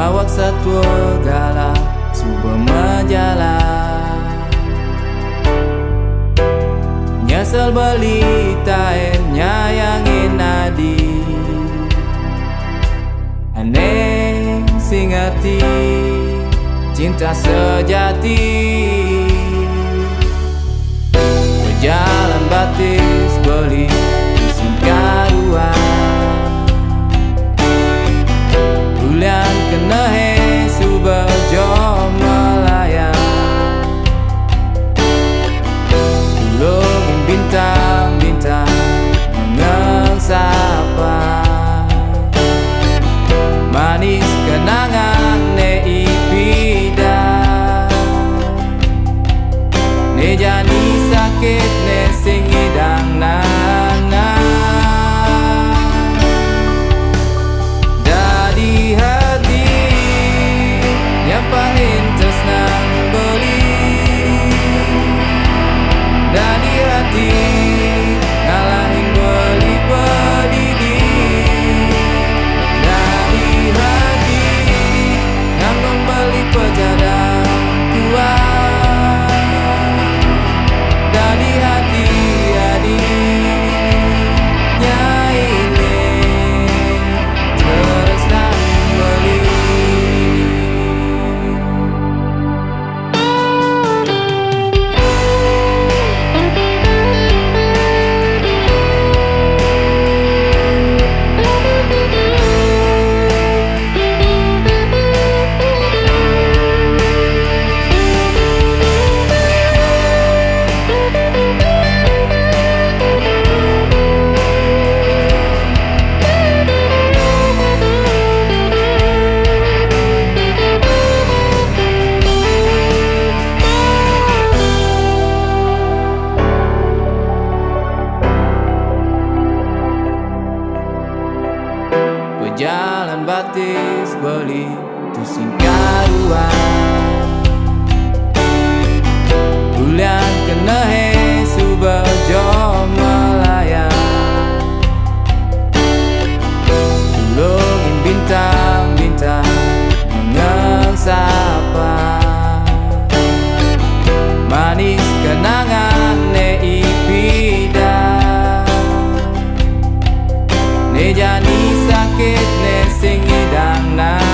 awak satwa gala suba majalah nyasal balita nyayangin nadi aneh sing arti cinta sejati berjalan batis beli singkarua bulan kena suba jom melayang tulungin bintang-bintang mengesapa manis kenangan ipida ne jani sakit ne sing idang nana dari hati nyapain tresnang beli dari hati ngalahin beli pedidi dari hati nganggung beli pejadah kuat dari hati adi nyaile terus nang beli jalan batis beli tu singkarua bulan kena suba jom melayang tulungin bintang-bintang mengesapa manis kenangan ipida ne jani sakit ne sing idang na